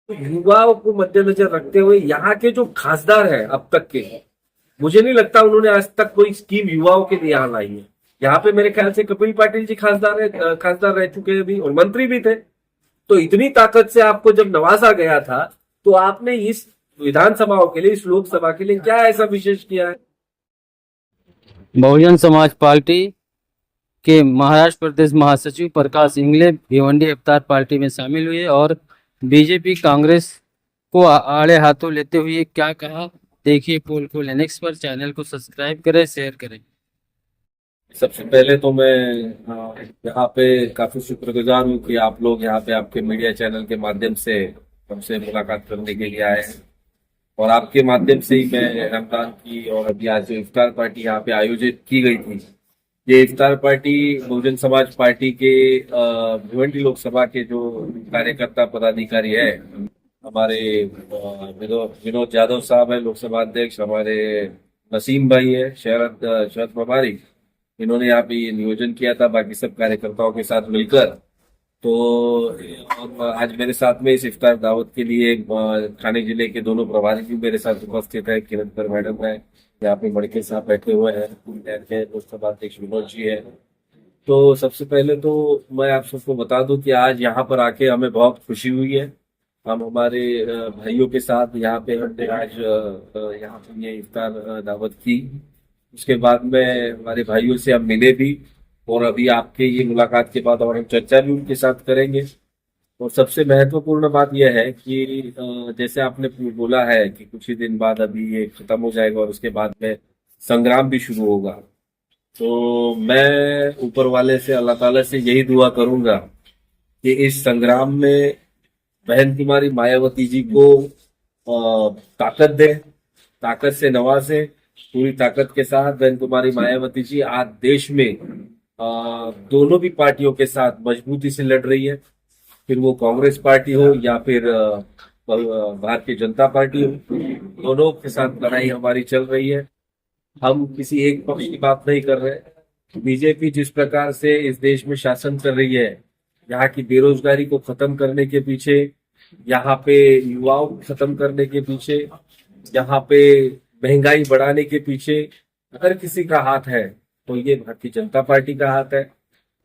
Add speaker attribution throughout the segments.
Speaker 1: तो युवाओं को मद्देनजर रखते हुए यहाँ के जो खासदार हैं अब तक के, मुझे नहीं लगता उन्होंने आज तक कोई स्कीम युवाओं के लिए यहाँ लाई है। यहाँ पे मेरे ख्याल से कपिल पाटिल जी खासदार रह चुके हैं अभी, और मंत्री भी थे। तो इतनी ताकत से आपको जब नवाजा गया था, तो आपने इस विधानसभाओं के लिए, इस लोकसभा के लिए क्या ऐसा विशेष किया है?
Speaker 2: बहुजन समाज पार्टी के महाराष्ट्र प्रदेश महासचिव प्रकाश इंगले भिवंडी इफ्तार पार्टी में शामिल हुए और बीजेपी कांग्रेस को आड़े हाथों लेते हुए क्या कहा, देखिए पोल को लेनेक्स पर। चैनल को सब्सक्राइब करें, शेयर करें।
Speaker 1: सबसे पहले तो मैं यहाँ पे काफी शुक्रगुजार हूँ कि आप लोग यहाँ पे आपके मीडिया चैनल के माध्यम से हमसे मुलाकात करने के लिए आए हैं। और आपके माध्यम से ही मैं रमजान की और अभी आज जो इफ्तार पार्टी यहाँ पे आयोजित की गई थी, ये इफ्तार पार्टी बहुजन समाज पार्टी के भिवंडी लोकसभा के जो कार्यकर्ता पदाधिकारी है, हमारे विनोद यादव साहब है लोकसभा अध्यक्ष, हमारे नसीम भाई है शहर प्रभारी, इन्होंने यहाँ पे ये नियोजन किया था बाकी सब कार्यकर्ताओं के साथ मिलकर। तो और आज मेरे साथ में इस इफ्तार दावत के लिए ठाणे जिले के दोनों प्रभारी भी मेरे साथ उपस्थित है। किरणकर मैडम है यहाँ पे, मड़के साहब बैठे हुए हैं, लोकसभा अध्यक्ष विनोद जी है। तो सबसे पहले तो मैं आप सबको बता दूं कि आज यहाँ पर आके हमें बहुत खुशी हुई है। हम हमारे भाइयों के साथ यहाँ पे हमने आज यहाँ पे ये इफ्तार दावत की। उसके बाद में हमारे भाइयों से हम मिले भी, और अभी आपके ये मुलाकात के बाद और हम चर्चा भी उनके साथ करेंगे। और सबसे महत्वपूर्ण बात यह है कि जैसे आपने बोला है कि कुछ ही दिन बाद अभी ये खत्म हो जाएगा और उसके बाद में संग्राम भी शुरू होगा। तो मैं ऊपर वाले से, अल्लाह ताला से यही दुआ करूंगा कि इस संग्राम में बहन कुमारी मायावती जी को ताकत दे, ताकत से नवाजे। पूरी ताकत के साथ बहन कुमारी मायावती जी आज देश में दोनों भी पार्टियों के साथ मजबूती से लड़ रही है, फिर वो कांग्रेस पार्टी हो या फिर भारतीय जनता पार्टी हो, दोनों के साथ लड़ाई हमारी चल रही है। हम किसी एक पक्ष की बात नहीं कर रहे। बीजेपी जिस प्रकार से इस देश में शासन कर रही है, यहाँ की बेरोजगारी को खत्म करने के पीछे, यहाँ पे युवाओं को खत्म करने के पीछे, यहाँ पे महंगाई बढ़ाने के पीछे अगर किसी का हाथ है तो ये भारतीय जनता पार्टी का हाथ है।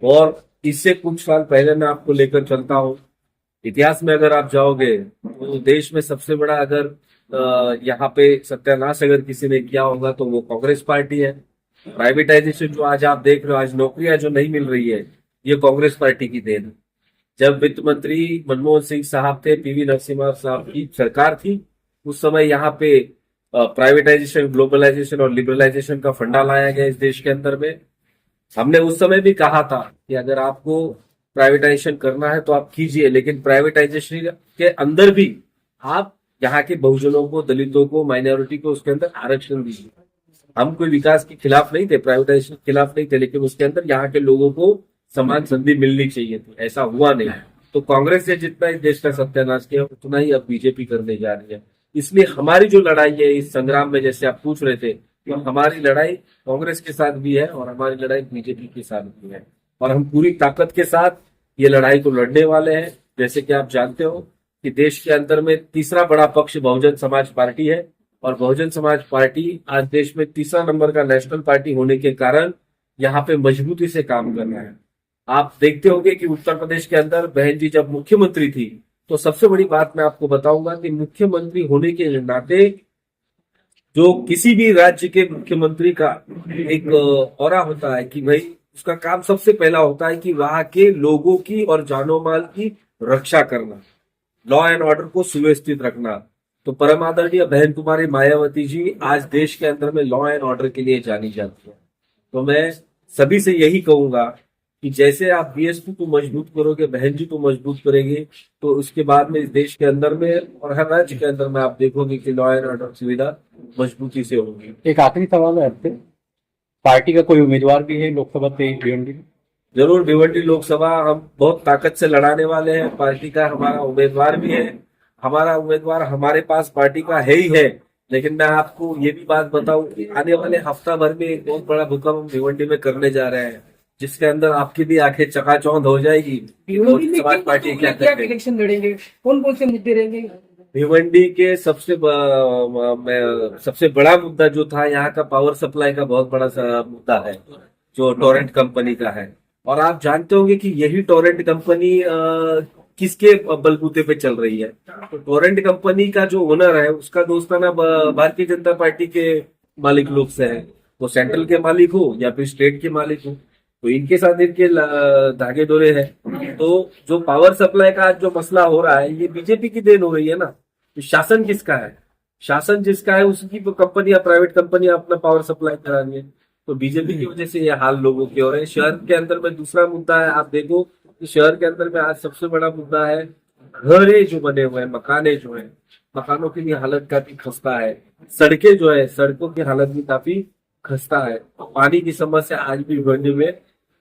Speaker 1: और इससे कुछ साल पहले मैं आपको लेकर चलता हूँ, इतिहास में अगर आप जाओगे तो देश में सबसे बड़ा अगर यहाँ पे सत्यानाश अगर किसी ने किया होगा तो वो कांग्रेस पार्टी है। प्राइवेटाइजेशन जो आज आप देख रहे हो, आज नौकरियां जो नहीं मिल रही है, ये कांग्रेस पार्टी की देन है। जब वित्त मंत्री मनमोहन सिंह साहब थे, पीवी नरसिम्हा साहब की सरकार थी, उस समय यहाँ पे प्राइवेटाइजेशन, ग्लोबलाइजेशन और लिबरलाइजेशन का फंडा लाया गया इस देश के अंदर में। हमने उस समय भी कहा था कि अगर आपको प्राइवेटाइजेशन करना है तो आप कीजिए, लेकिन प्राइवेटाइजेशन के अंदर भी आप यहाँ के बहुजनों को, दलितों को, माइनॉरिटी को उसके अंदर आरक्षण दीजिए। हम कोई विकास के खिलाफ नहीं थे, प्राइवेटाइजेशन के खिलाफ नहीं थे, लेकिन उसके अंदर यहाँ के लोगों को समान संधि मिलनी चाहिए थी, ऐसा हुआ नहीं। तो कांग्रेस ने जितना इस देश का सत्यानाश किया उतना ही अब बीजेपी करने जा रही है। इसलिए हमारी जो लड़ाई है इस संग्राम में, जैसे आप पूछ रहे थे, तो हमारी लड़ाई कांग्रेस के साथ भी है और हमारी लड़ाई बीजेपी के साथ भी है, और हम पूरी ताकत के साथ ये लड़ाई को लड़ने वाले हैं। जैसे कि आप जानते हो कि देश के अंदर में तीसरा बड़ा पक्ष बहुजन समाज पार्टी है, और बहुजन समाज पार्टी आज देश में तीसरा नंबर का नेशनल पार्टी होने के कारण यहाँ पे मजबूती से काम कर रहा है। आप देखते होंगे कि उत्तर प्रदेश के अंदर बहन जी जब मुख्यमंत्री थी, तो सबसे बड़ी बात मैं आपको बताऊंगा कि मुख्यमंत्री होने के नाते जो किसी भी राज्य के मुख्यमंत्री का एक ऑरा होता है कि भाई उसका काम सबसे पहला होता है कि वहां के लोगों की और जानो माल की रक्षा करना, लॉ एंड ऑर्डर को सुव्यवस्थित रखना। तो परम आदरणीय बहन कुमारी मायावती जी आज देश के अंदर में लॉ एंड ऑर्डर के लिए जानी जाती है। तो मैं सभी से यही कहूंगा कि जैसे आप बीएसपी को मजबूत करोगे, बहन जी को मजबूत करेंगे, तो उसके बाद में इस देश के अंदर में और हर राज्य के अंदर में आप देखोगे कि लॉ एंड ऑर्डर सुविधा मजबूती से होगी।
Speaker 3: एक आखिरी सवाल है आपसे, पार्टी का कोई उम्मीदवार भी है लोकसभा से भिवंडी में?
Speaker 1: जरूर, भिवंडी लोकसभा हम बहुत ताकत से लड़ाने वाले हैं। पार्टी का हमारा उम्मीदवार भी है, हमारा उम्मीदवार हमारे पास पार्टी का है ही है। लेकिन मैं आपको ये भी बात बताऊं कि आने वाले हफ्ता भर में एक बहुत बड़ा भूकंप हम भिवंडी में करने जा रहे हैं। जिसके अंदर आपकी भी आंखें चकाचौंध हो जाएगी।
Speaker 4: भिवंडी में
Speaker 1: समाज
Speaker 4: किन
Speaker 1: पार्टी
Speaker 4: मुद्दों
Speaker 1: क्या
Speaker 4: पे क्या
Speaker 1: करते हैं?
Speaker 4: इलेक्शन लड़ेंगे, कौन कौन से मुद्दे रहेंगे?
Speaker 1: भिवंडी के सबसे बड़ा मुद्दा जो था, यहाँ का पावर सप्लाई का बहुत बड़ा मुद्दा है, जो टोरेंट कंपनी का है। और आप जानते होंगे कि यही टोरेंट कंपनी किसके बलबूते पे चल रही है। तो टोरेंट कंपनी का जो ओनर है, उसका दोस्ताना भारतीय जनता पार्टी के मालिक लोग से है। वो सेंट्रल के मालिक हो या फिर स्टेट के मालिक हो, तो इनके साथ इनके धागे डोरे हैं। तो जो पावर सप्लाई का आज जो मसला हो रहा है, ये बीजेपी की देन हो रही है ना। तो शासन किसका है? शासन जिसका है उसकी कंपनी या प्राइवेट कंपनी अपना पावर सप्लाई करा रही है। तो बीजेपी की वजह से ये हाल लोगों के हो रहे हैं। शहर के अंदर में दूसरा मुद्दा है, आप देखो कि शहर के अंदर में आज सबसे बड़ा मुद्दा है घरे जो बने हुए हैं, मकाने जो है, मकानों की भी हालत काफी खस्ता है। सड़कें जो है, सड़कों की हालत भी काफी खस्ता है। पानी की समस्या आज भी भिवंडी में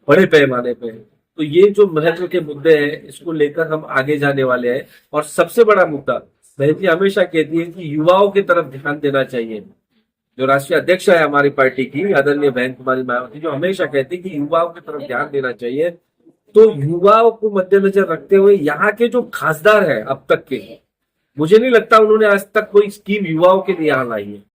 Speaker 1: बड़े पैमाने पे है। तो ये जो महत्व के मुद्दे हैं, इसको लेकर हम आगे जाने वाले हैं। और सबसे बड़ा मुद्दा, बहन जी हमेशा कहती है कि युवाओं की तरफ ध्यान देना चाहिए। जो राष्ट्रीय अध्यक्ष है हमारी पार्टी की, आदरणीय बहन कुमारी मायावती, जो हमेशा कहती है कि युवाओं की तरफ ध्यान देना चाहिए। तो युवाओं को मद्देनजर रखते हुए यहाँ के जो खासदार है अब तक के, मुझे नहीं लगता उन्होंने आज तक कोई स्कीम युवाओं के लिए यहाँ लाई है।